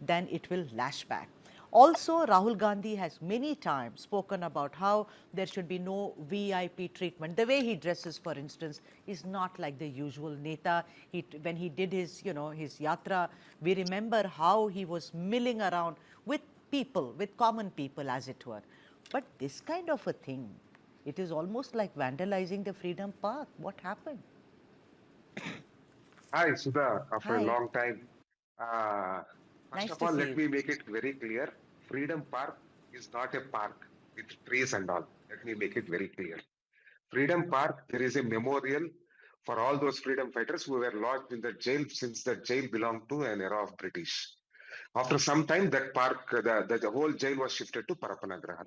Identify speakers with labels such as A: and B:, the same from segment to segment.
A: then it will lash back. Also, Rahul Gandhi has many times spoken about how there should be no VIP treatment. The way he dresses, for instance, is not like the usual Neta. When he did his, his yatra, we remember how he was milling around with people, with common people, as it were. But this kind of a thing, it is almost like vandalizing the Freedom Park. What happened?
B: Hi, Sudha, after a
A: Hi,
B: long time. Uh, First
A: nice
B: of
A: to
B: all,
A: see
B: let
A: you.
B: me make it very clear. Freedom Park is not a park with trees and all. Let me make it very clear. Freedom Park, there is a memorial for all those freedom fighters who were lodged in the jail since the jail belonged to an era of British. After some time, that park, the whole jail was shifted to Parapanagraha.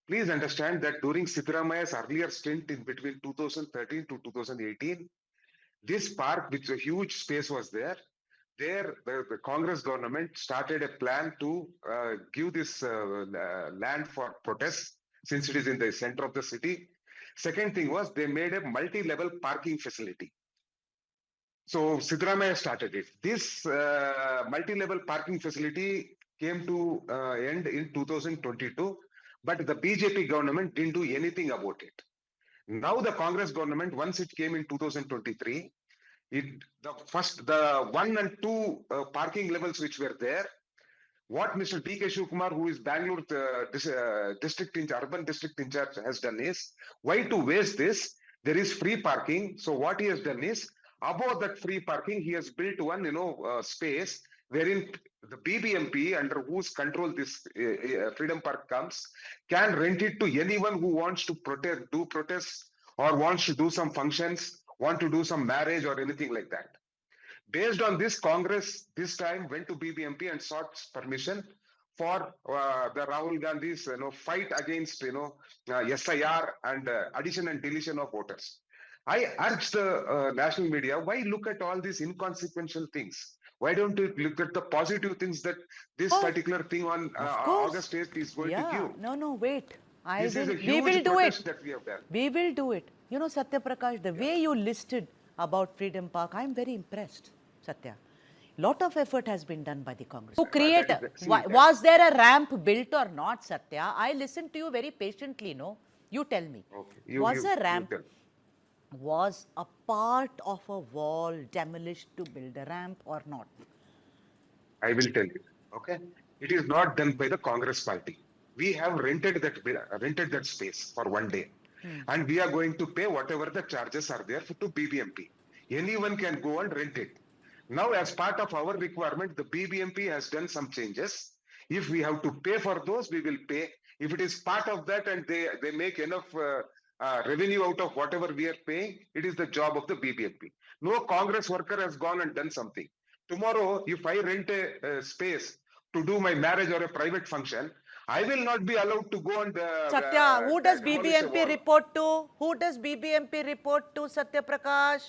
B: Please understand that during Siddharamaya's earlier stint in between 2013 to 2018, this park, which a huge space was there, the Congress government started a plan to give this land for protests since it is in the center of the city. Second thing was they made a multi-level parking facility. So Sidramaya started it. This multi-level parking facility came to end in 2022, but the BJP government didn't do anything about it. Now the Congress government, once it came in 2023, it the 1 and 2 parking levels which were there, what Mr. D.K. Shivkumar, who is Bangalore urban district in charge, has done is, why to waste this? There is free parking. So what he has done is, above that free parking, he has built one, space wherein the BBMP, under whose control this Freedom Park comes, can rent it to anyone who wants to do protests, or wants to do some functions, want to do some marriage or anything like that. Based on this, Congress this time went to BBMP and sought permission for the Rahul Gandhi's fight against SIR and addition and deletion of voters. I urge the national media, why look at all these inconsequential things? Why don't you look at the positive things that this
A: Oh,
B: particular thing on
A: of course.
B: August 8th is going to
A: Yeah.
B: give?
A: No, no, wait.
B: This is a
A: We will
B: huge
A: do it.
B: protest that we have done.
A: We will do it. Satya Prakash, the
B: Yeah.
A: way you listed about Freedom Park, I'm very impressed, Satya. Lot of effort has been done by the Congress. To create,
B: See,
A: was there a ramp built or not, Satya? I listened to you very patiently, no? You tell me.
B: okay.
A: Was a
B: You
A: ramp,
B: tell.
A: was a part of a wall demolished to build a ramp or not?
B: I will tell you. Okay, it is not done by the Congress party. We have rented that space for 1 day, and we are going to pay whatever the charges are there to BBMP. Anyone can go and rent it. Now, as part of our requirement, the BBMP has done some changes. If we have to pay for those, we will pay. If it is part of that and they make enough revenue out of whatever we are paying, it is the job of the BBMP. No Congress worker has gone and done something. Tomorrow, if I rent a space to do my marriage or a private function, I will not be allowed to go and
A: Satya, who does
B: demolish a
A: BBMP
B: wall.
A: report to? Who does BBMP report to, Satya Prakash?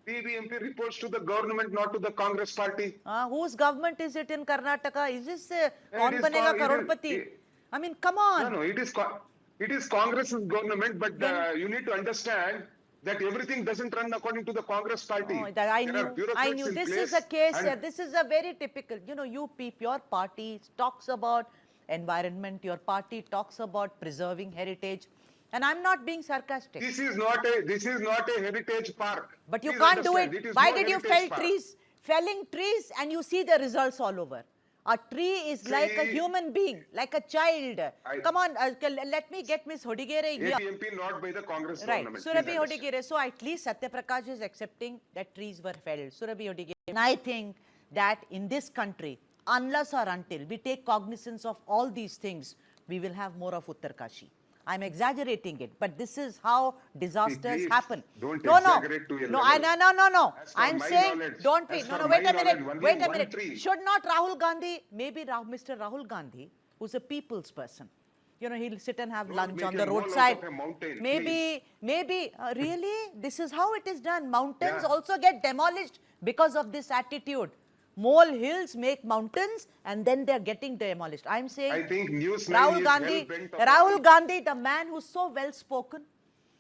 B: BBMP reports to the government, not to the Congress party.
A: Whose government is it in Karnataka? Is this
B: It
A: Kaun
B: is
A: Banega
B: it is
A: Crorepati? I mean, come
B: no,
A: on.
B: no. It is Congress's government, but
A: Then,
B: you need to understand that everything doesn't run according to the Congress
A: oh,
B: party.
A: that I
B: There are
A: knew. I
B: bureaucrats
A: knew.
B: in
A: This is a
B: place,
A: case.
B: and
A: This is a very typical. Your party talks about environment. Your party talks about preserving heritage, and I'm not being sarcastic.
B: this is not a heritage park.
A: But you
B: Please
A: can't do it.
B: understand, it is
A: Why
B: no
A: did you
B: heritage
A: fell
B: park.
A: trees? Felling trees and you see the results all over. A tree is like a
B: See,
A: human being, like a child.
B: I
A: Come on, let me get Miss Hodigere here.
B: APMP not by the Congress
A: Right,
B: government. Please
A: Surabhi
B: understand.
A: Hodigere. So at least Satya Prakash is accepting that trees were felled. Surabhi Hodigere. And I think that in this country, unless or until we take cognizance of all these things, we will have more of Uttarkashi. I'm exaggerating it, but this is how
B: See,
A: disasters
B: please
A: happen.
B: don't
A: No, no,
B: exaggerate to a
A: no,
B: level.
A: no.
B: As per
A: I'm
B: my
A: saying,
B: knowledge,
A: don't be.
B: as
A: No,
B: per
A: no,
B: my
A: wait a minute.
B: knowledge, only
A: Wait a
B: one
A: minute.
B: tree.
A: Should not Rahul Gandhi, maybe Mr. Rahul Gandhi, who's a people's person, he'll sit and have
B: Don't
A: lunch
B: make
A: on
B: a
A: the
B: mole out
A: roadside.
B: of a mountain, please.
A: Maybe, really, this is how it is done. Mountains
B: Yeah.
A: also get demolished because of this attitude. Mole hills make mountains and then they're getting demolished. I'm saying
B: I think News 9
A: Rahul
B: is hell
A: Gandhi,
B: bent
A: Rahul
B: upon.
A: Gandhi, the man who's so well spoken,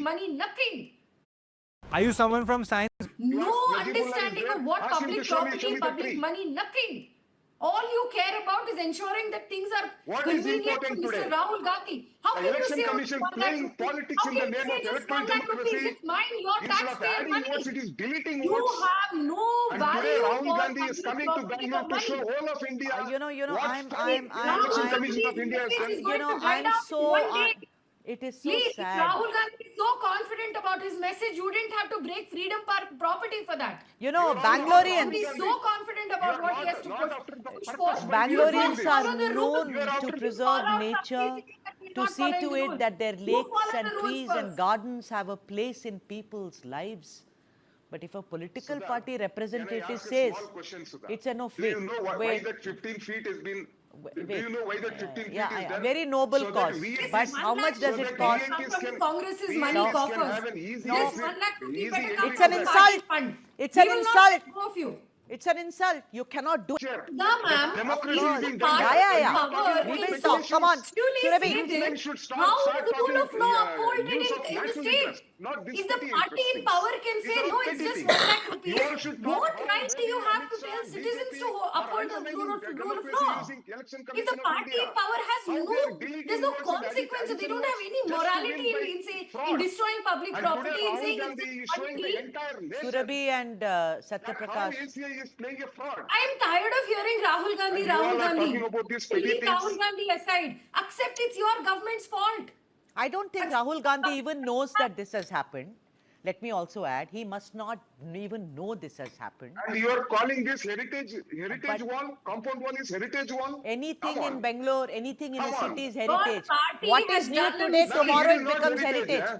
C: money, nothing.
D: Are you someone from science?
C: no
B: Najibullah is
C: understanding
B: there.
C: of what
B: Ask him to
C: public
B: show me
C: property,
B: the
C: public
B: tree.
C: money, nothing. All you care about is ensuring that things are
B: What is
C: convenient for
B: important
C: Mr.
B: today?
C: Rahul Gandhi. How
B: The
C: can you
B: election
C: say only
B: commission
C: 1 lakh
B: playing
C: rupees?
B: politics
C: How
B: in
C: can
B: the
C: you
B: name
C: say
B: of
C: just
B: electoral
C: 1 lakh rupees?
B: democracy.
C: It's mine, your
B: Instead of
C: taxpayer
B: adding votes,
C: money.
B: it is deleting
C: You
B: votes.
C: have no
B: And today
C: value
B: Rahul
C: for
B: Gandhi is
C: public
B: coming to
C: property
B: Bangalore
C: for
B: to show
C: money.
B: whole of India what
A: I'm
C: Rahul
B: Commission of
C: Gandhi's
B: India has
C: message
B: done.
C: is going to die
A: I'm
C: down in
A: so,
C: one day.
A: it is so
C: Please, if
A: sad.
C: Rahul Gandhi is so confident about his message, you didn't have to break Freedom Park property for that.
A: You know,
B: You're all about Rahul
C: He's
A: Bangaloreans,
C: so confident about what he has to
B: not after the
C: push
B: purpose.
C: for.
B: Why do you
C: You
B: do
C: don't
A: Bangaloreans
B: this?
A: are
C: follow the rules.
A: known
B: You are
A: to
B: after the
A: preserve
C: Call out
A: nature,
C: somebody that we're
A: to
C: not
A: see
C: following
A: to
C: the
A: it
C: rules.
A: that their
C: You
A: lakes
C: follow
A: and
C: the rules
A: trees and
C: first.
A: gardens have a place in people's lives. But if a political
B: Sudha,
A: party
B: can I
A: representative
B: ask a
A: says,
B: small question, Sudha?
A: it's a no,
B: Do you know why
A: wait,
B: that 15 feet has been? Do
A: wait.
B: you know why that 15 feet
A: Yeah,
B: is there?
A: very noble
B: So that
A: cause.
B: VIPs
A: But
C: This
A: how
C: 1
A: much
C: lakh
A: does
B: so
A: it
B: that
A: cost?
C: come
B: VIPs
C: from
B: can,
C: Congress's
B: VIPs
C: money
B: can
C: coffers.
B: have an easy
A: No.
C: This 1 lakh rupee
B: easy
C: better
B: entry
C: come
A: It's
B: to
C: from
A: an
C: the
B: the
C: party
A: insult.
C: fund.
A: It's
C: We
A: an
C: will
A: insult.
C: not let go of you.
A: It's an insult. You cannot do it.
B: chair.
C: The ma'am,
B: Democracy
C: if
B: is
C: the
B: being done
C: party
B: by-
A: Yeah, yeah,
C: in
A: yeah.
C: power
A: We
C: can
A: will
C: so
A: talk. Come on.
C: actually
A: Surabhi.
C: say
B: Newsmen
C: this,
B: should
C: how
B: start
C: is the rule of
B: talking,
C: law upholded
B: use of
C: in the
B: national
C: state?
B: interest, not this
C: If the
B: petty
C: party
B: interest
C: in
B: things.
C: power can
B: These
C: say,
B: are
C: no,
B: all
C: it's
B: petty
C: just
B: things.
C: 1 lakh rupees,
B: You all should talk
C: what
B: how
C: right do you
B: Modi,
C: have
B: Amit
C: to
B: Shah,
C: tell citizens
B: BJP
C: to
B: are
C: uphold the
B: undermining
C: rule of
B: democracy
C: law?
B: using Election
C: If the
B: Commission of
C: party in
B: India.
C: power has
B: How
C: no,
B: they are deleting
C: there's no
B: votes and
C: consequence, they
B: additional
C: don't have
B: votes
C: any
B: just to
C: morality
B: win by
C: in say, in
B: fraud.
C: destroying public
B: And
C: property,
B: today
C: in
B: Rahul
C: saying it's
B: Gandhi
C: just
B: is
C: one
B: showing the
C: tree.
B: entire nation
A: Surabhi and
B: that how
A: Satyaprakash.
B: ACI is playing a fraud.
C: I am tired of hearing Rahul Gandhi,
B: And you all
C: Rahul
B: are
C: Gandhi.
B: talking about these petty
C: Leave
B: things.
C: Rahul Gandhi aside. Accept it's your government's fault.
A: I don't think Rahul Gandhi even knows that this has happened. Let me also add, he must not even know this has happened.
B: And you are calling this heritage
A: But-
B: wall, compound wall is heritage wall?
A: Anything
B: Come
A: in
B: on.
A: Bangalore, anything in a
B: Come on.
A: city is
C: Your
A: heritage.
C: party
A: What
C: has
A: is new
C: done a
A: today,
C: mistake.
A: tomorrow
B: it is
A: it
B: not
A: becomes
B: heritage,
A: heritage.
B: yeah?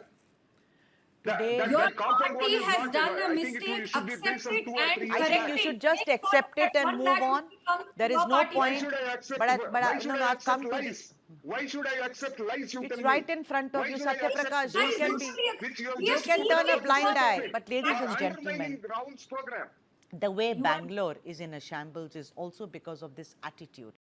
B: That,
A: Today-
B: that,
C: Your
B: that compound wall
C: party
B: is
C: has
B: not,
C: done a
B: I think
C: mistake.
B: it should be built
C: Accept
B: some
C: it
B: 2 or 3
C: and
B: years
A: I
C: correct
A: think
B: back.
A: you
C: it.
A: should just
C: Make sure
A: accept it
C: that
A: and
C: 1
A: move
C: lakh
A: on.
C: rupee comes
A: There
C: to
A: is
C: your
A: no
C: party.
B: Why
A: point.
B: should I accept,
A: But
B: should
A: no,
B: I
A: no,
B: accept
A: come to
B: lies? Why should I accept lies? You
A: It's
B: tell
A: right
B: me.
A: in front of
B: Why
A: you,
B: should I accept
A: Satyaprakash.
B: those
A: You can
B: things
A: be,
B: which you have
C: You
B: just
A: can turn a
B: spoken
A: blind
B: about
A: eye.
B: it?
A: But ladies
B: You are
A: and gentlemen,
B: undermining Rahul's program.
A: the way
C: You are-
A: Bangalore is in a shambles is also because of this attitude.